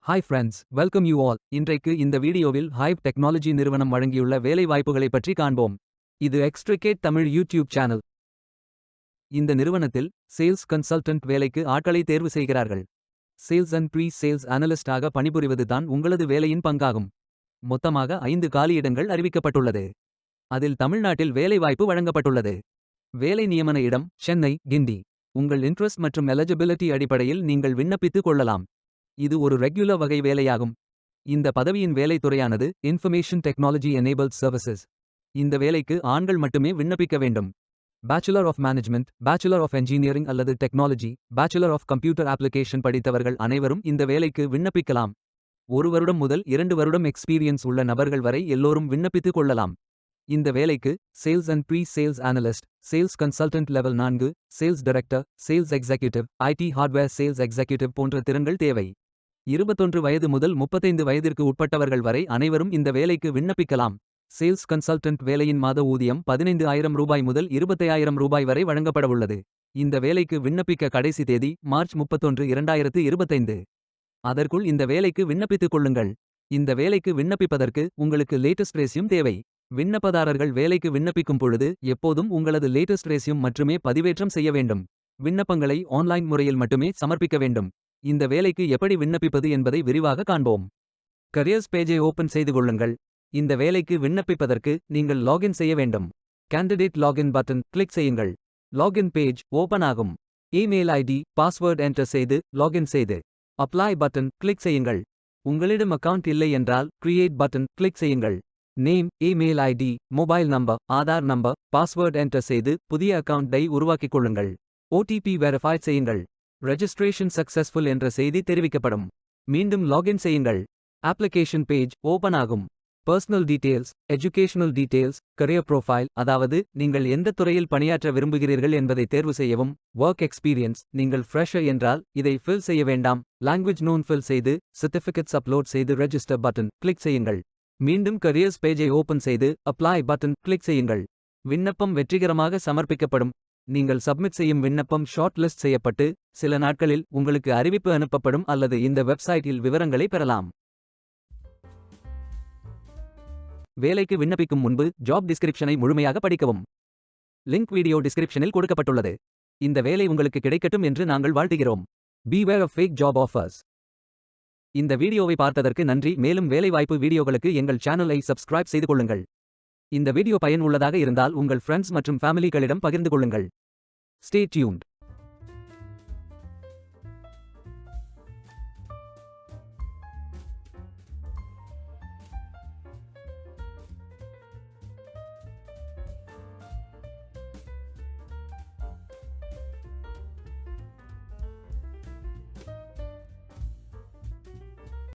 Hi friends, welcome you all. இன்றைக்கு இந்த வீடியோவில் ஹைவ் டெக்னாலஜி நிறுவனம் வழங்கியுள்ள வேலை வாய்ப்புகளைப் பற்றி காண்போம். இது எக்ஸ்ட்ரிகேட் தமிழ் யூடியூப் சேனல். இந்த நிறுவனத்தில் சேல்ஸ் கன்சல்டன்ட் வேலைக்கு ஆட்களை தேர்வு செய்கிறார்கள். சேல்ஸ் அண்ட் ப்ரீ சேல்ஸ் அனலிஸ்டாக பணிபுரிவது தான் உங்களது வேலையின் பங்காகும். மொத்தமாக 5 காலியிடங்கள் அறிவிக்கப்பட்டுள்ளது. அதில் தமிழ்நாட்டில் வேலைவாய்ப்பு வழங்கப்பட்டுள்ளது. வேலை நியமன இடம் சென்னை, கிண்டி. உங்கள் இன்ட்ரெஸ்ட் மற்றும் எலிஜிபிலிட்டி அடிப்படையில் நீங்கள் விண்ணப்பித்துக் கொள்ளலாம். இது ஒரு ரெகுலர் வகை வேலையாகும். இந்த பதவியின் வேலைத்துறையானது இன்ஃபர்மேஷன் டெக்னாலஜி எனேபிள்ட் சர்வீசஸ். இந்த வேலைக்கு ஆண்கள் மட்டுமே விண்ணப்பிக்க வேண்டும். Bachelor of management, bachelor of engineering அல்லது technology, bachelor of computer application படித்தவர்கள் அனைவரும் இந்த வேலைக்கு விண்ணப்பிக்கலாம். 1 வருடம் முதல் 2 வருடம் எக்ஸ்பீரியன்ஸ் உள்ள நபர்கள் வரை எல்லோரும் விண்ணப்பித்துக் கொள்ளலாம். இந்த வேலைக்கு sales and pre sales analyst, sales consultant level 4, sales director, sales executive, IT hardware sales executive போன்ற திறன்கள் தேவை. 21 வயது முதல் 35 வயதிற்கு உட்பட்டவர்கள் வரை அனைவரும் இந்த வேலைக்கு விண்ணப்பிக்கலாம். சேல்ஸ் கன்சல்டன்ட் வேலையின் மாத ஊதியம் 15,000 ரூபாய் முதல் 25,000 ரூபாய் வரை வழங்கப்படவுள்ளது. இந்த வேலைக்கு விண்ணப்பிக்க கடைசி தேதி மார்ச் 31, 2025. அதற்குள் இந்த வேலைக்கு விண்ணப்பித்துக் கொள்ளுங்கள். இந்த வேலைக்கு விண்ணப்பிப்பதற்கு உங்களுக்கு லேட்டஸ்ட் ரெஸ்யூம் தேவை. விண்ணப்பதாரர்கள் வேலைக்கு விண்ணப்பிக்கும் பொழுது எப்போதும் உங்களது லேட்டஸ்ட் ரெஸ்யூம் மட்டுமே பதிவேற்றம் செய்ய வேண்டும். விண்ணப்பங்களை ஆன்லைன் முறையில் மட்டுமே சமர்ப்பிக்க வேண்டும். இந்த வேலைக்கு எப்படி விண்ணப்பிப்பது என்பதை விரிவாக காண்போம். கரியர்ஸ் பேஜை ஓபன் செய்து கொள்ளுங்கள். இந்த வேலைக்கு விண்ணப்பிப்பதற்கு நீங்கள் லாகின் செய்ய வேண்டும். கேண்டிடேட் லாகின் பட்டன் கிளிக் செய்யுங்கள். லாகின் பேஜ் ஓபன் ஆகும். இமெயில் ஐடி, பாஸ்வேர்ட் என்டர் செய்து லாகின் செய்து அப்ளை பட்டன் கிளிக் செய்யுங்கள். உங்களிடம் அக்கவுண்ட் இல்லை என்றால் கிரியேட் பட்டன் கிளிக் செய்யுங்கள். Name, email ID, mobile number, Aadhaar number, password enter செய்து புதிய அக்கவுண்டை உருவாக்கிக் கொள்ளுங்கள். ஓடிபி வெரிஃபை செய்யுங்கள். ரெஜிஸ்ட்ரேஷன் சக்சஸ்ஃபுல் என்ற செய்தி தெரிவிக்கப்படும். மீண்டும் லாகின் செய்யுங்கள். அப்ளிகேஷன் பேஜ் ஓபன் ஆகும். Personal details, educational details, career profile, அதாவது நீங்கள் எந்த துறையில் பணியாற்ற விரும்புகிறீர்கள் என்பதை தேர்வு செய்யவும். ஒர்க் எக்ஸ்பீரியன்ஸ், நீங்கள் ஃப்ரெஷர் என்றால் இதை ஃபில் செய்ய வேண்டாம். லாங்குவேஜ் நோன் ஃபில் செய்து சர்டிஃபிகேட்ஸ் அப்லோட் செய்து ரெஜிஸ்டர் பட்டன் கிளிக் செய்யுங்கள். மீண்டும் கரியர்ஸ் பேஜை ஓபன் செய்து அப்ளை பட்டன் கிளிக் செய்யுங்கள். விண்ணப்பம் வெற்றிகரமாக சமர்ப்பிக்கப்படும். நீங்கள் சப்மிட் செய்யும் விண்ணப்பம் ஷார்ட் லிஸ்ட் செய்யப்பட்டு சில நாட்களில் உங்களுக்கு அறிவிப்பு அனுப்பப்படும் அல்லது இந்த வெப்சைட்டில் விவரங்களை பெறலாம். வேலைக்கு விண்ணப்பிக்கும் முன்பு ஜாப் டிஸ்கிரிப்ஷனை முழுமையாக படிக்கவும். லிங்க் வீடியோ டிஸ்கிரிப்ஷனில் கொடுக்கப்பட்டுள்ளது. இந்த வேலை உங்களுக்கு கிடைக்கட்டும் என்று நாங்கள் வாழ்த்துகிறோம். Beware of fake job offers. இந்த வீடியோவை பார்த்ததற்கு நன்றி. மேலும் வேலைவாய்ப்பு வீடியோகளுக்கு எங்கள் சேனலை சப்ஸ்கிரைப் செய்து கொள்ளுங்கள். இந்த வீடியோ பயன் உள்ளதாக இருந்தால் உங்கள் ஃப்ரெண்ட்ஸ் மற்றும் ஃபேமிலிகளிடம் பகிர்ந்து கொள்ளுங்கள். Stay tuned.